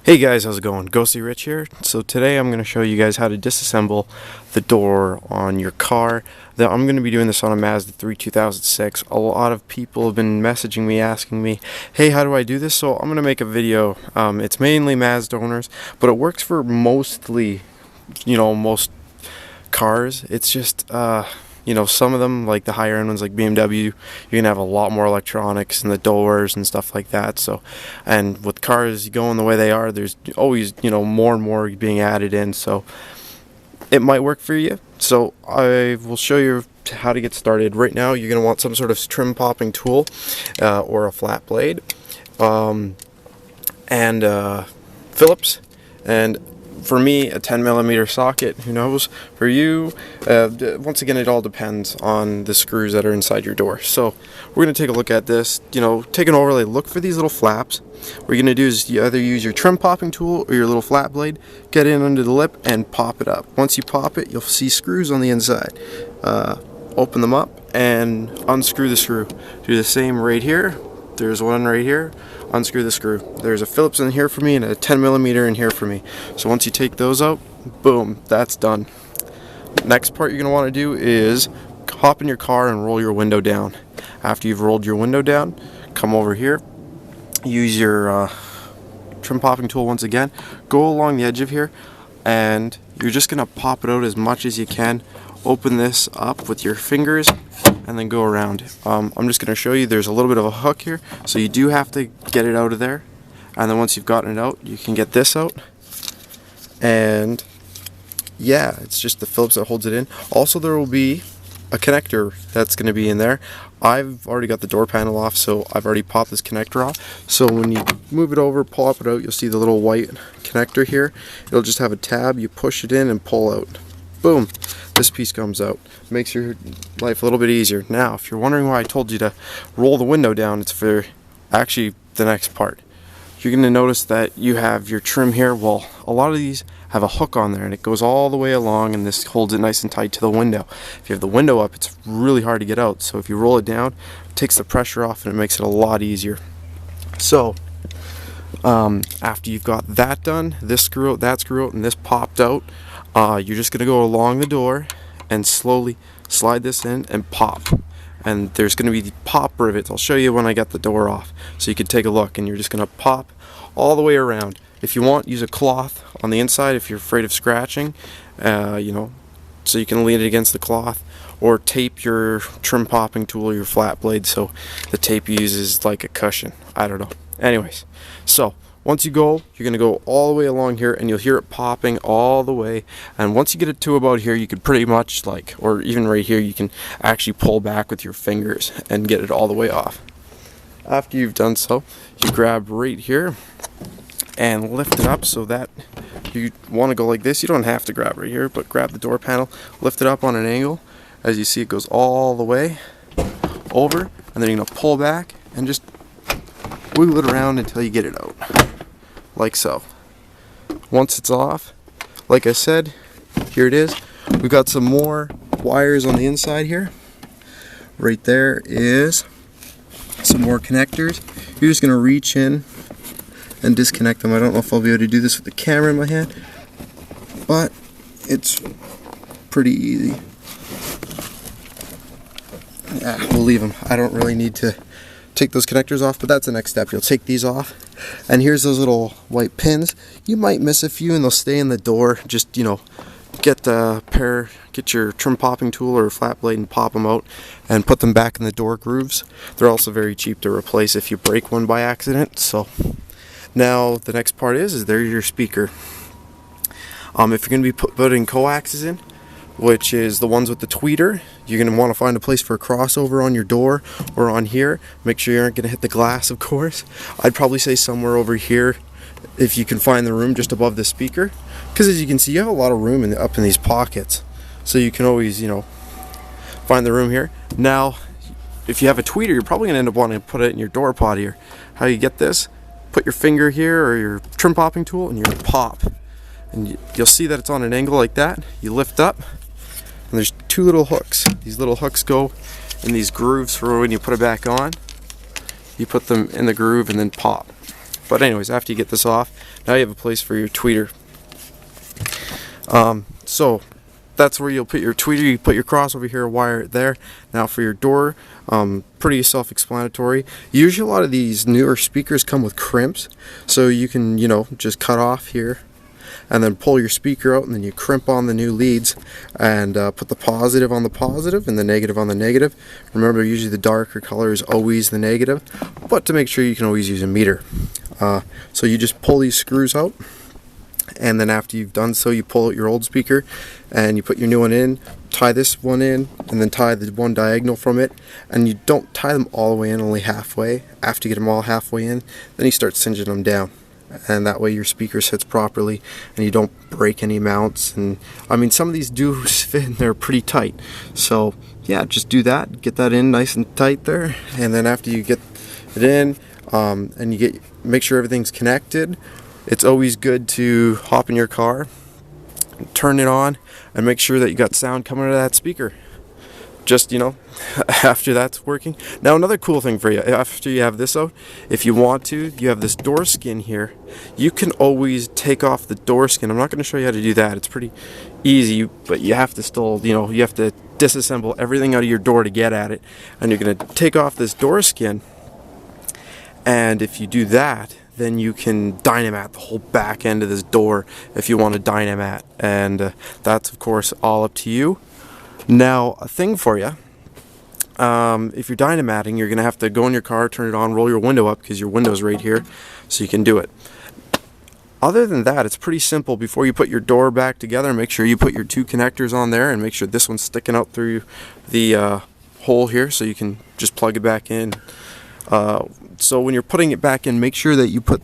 Hey guys, how's it going? Ghosty Rich here. So today I'm going to show you guys how to disassemble the door on your car. I'm going to be doing this on a Mazda 3 2006. A lot of people have been messaging me asking me, hey, how do I do this? So I'm going to make a video. It's mainly Mazda owners, but it works for most cars. It's just some of them, like the higher end ones like BMW, you're gonna have a lot more electronics in the doors and stuff like that. So, and with cars going the way they are, there's always more and more being added in, so it might work for you. So I will show you how to get started. Right now you're gonna want some sort of trim popping tool or a flat blade, and Phillips, and for me, a 10mm socket. Who knows? For you, once again, it all depends on the screws that are inside your door. So we're going to take a look at this. Take an overlay. Look for these little flaps. What you're going to do is you either use your trim popping tool or your little flat blade. Get in under the lip and pop it up. Once you pop it, you'll see screws on the inside. Open them up and unscrew the screw. Do the same right here. There's one right here. Unscrew the screw. There's a Phillips in here for me and a 10mm in here for me. So once you take those out, boom, that's done. Next part you're going to want to do is hop in your car and roll your window down. After you've rolled your window down, come over here, use your trim popping tool once again, go along the edge of here, and you're just going to pop it out as much as you can. Open this up with your fingers and then go around. I'm just going to show you there's a little bit of a hook here, so you do have to get it out of there, and then once you've gotten it out, you can get this out, and yeah, it's just the Phillips that holds it in. Also, there will be a connector that's going to be in there. I've already got the door panel off, so I've already popped this connector off. So when you move it over, pop it out, you'll see the little white connector here. It'll just have a tab. You push it in and pull out. Boom, this piece comes out. Makes your life a little bit easier. Now, if you're wondering why I told you to roll the window down, it's for actually the next part. You're going to notice that you have your trim here. Well, a lot of these have a hook on there, and it goes all the way along, and this holds it nice and tight to the window. If you have the window up, it's really hard to get out. So if you roll it down, it takes the pressure off, and it makes it a lot easier. So after you've got that done, this screw out, that screw out, and this popped out, you're just going to go along the door and slowly slide this in and pop. And there's going to be the pop rivets. I'll show you when I get the door off, so you can take a look. And you're just going to pop all the way around. If you want, use a cloth on the inside if you're afraid of scratching, so you can lean it against the cloth, or tape your trim popping tool or your flat blade so the tape you use is like a cushion. I don't know. Anyways, so once you go, you're going to go all the way along here, and you'll hear it popping all the way. And once you get it to about here, you could pretty much, or even right here, you can actually pull back with your fingers and get it all the way off. After you've done so, you grab right here and lift it up so that you want to go like this. You don't have to grab right here, but grab the door panel, lift it up on an angle. As you see, it goes all the way over, and then you're going to pull back and just wiggle it around until you get it out, like so. Once it's off, like I said, here it is. We've got some more wires on the inside here. Right there is some more connectors. You're just going to reach in and disconnect them. I don't know if I'll be able to do this with the camera in my hand, but it's pretty easy. Yeah, we'll leave them. I don't really need to take those connectors off, but that's the next step. You'll take these off, and here's those little white pins. You might miss a few and they'll stay in the door. Just get your trim popping tool or flat blade and pop them out and put them back in the door grooves. They're also very cheap to replace if you break one by accident. So now the next part is there's your speaker. If you're going to be putting coaxes in, which is the ones with the tweeter, you're going to want to find a place for a crossover on your door or on here. Make sure you aren't going to hit the glass, of course. I'd probably say somewhere over here if you can find the room just above the speaker, because as you can see, you have a lot of room up in these pockets, so you can always find the room here. Now if you have a tweeter, you're probably going to end up wanting to put it in your door pod here. How you get this: put your finger here or your trim popping tool and you pop, and you'll see that it's on an angle like that. You lift up, and there's two little hooks. These little hooks go in these grooves for when you put it back on. You put them in the groove and then pop. But anyways, after you get this off, now you have a place for your tweeter. So that's where you'll put your tweeter. You put your crossover here, wire it there. Now for your door, pretty self-explanatory. Usually a lot of these newer speakers come with crimps, so you can, you know, just cut off here and then pull your speaker out, and then you crimp on the new leads and put the positive on the positive and the negative on the negative. Remember, usually the darker color is always the negative, but to make sure, you can always use a meter. So you just pull these screws out, and then after you've done so, you pull out your old speaker and you put your new one in, tie this one in, and then tie the one diagonal from it. And you don't tie them all the way in, only halfway. After you get them all halfway in, then you start cinching them down, and that way your speaker sits properly and you don't break any mounts. And I mean, some of these do fit in there pretty tight, so yeah, just do that, get that in nice and tight there. And then after you get it in, and you make sure everything's connected, it's always good to hop in your car, turn it on, and make sure that you got sound coming out of that speaker. Just, you know, after that's working. Now another cool thing for you, after you have this out, if you want to, you have this door skin here. You can always take off the door skin. I'm not going to show you how to do that. It's pretty easy, but you have to still, you know, you have to disassemble everything out of your door to get at it. And you're going to take off this door skin, and if you do that, then you can dynamite the whole back end of this door if you want to dynamite, and that's of course all up to you. Now, a thing for you, if you're dynamiting, you're gonna have to go in your car, turn it on, roll your window up, because your window's right here, so you can do it. Other than that, it's pretty simple. Before you put your door back together, make sure you put your two connectors on there, and make sure this one's sticking out through the hole here, so you can just plug it back in. So when you're putting it back in, make sure that you put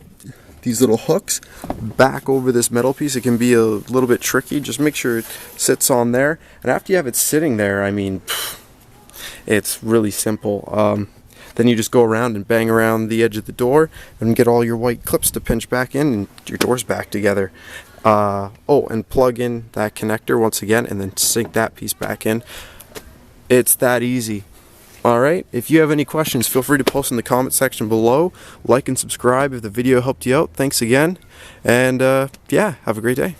these little hooks back over this metal piece. It can be a little bit tricky. Just make sure it sits on there. And after you have it sitting there, I mean, it's really simple. Then you just go around and bang around the edge of the door and get all your white clips to pinch back in, and your door's back together. Oh, and plug in that connector once again, and then sink that piece back in. It's that easy. Alright, if you have any questions, feel free to post in the comment section below. Like and subscribe if the video helped you out. Thanks again, and yeah, have a great day.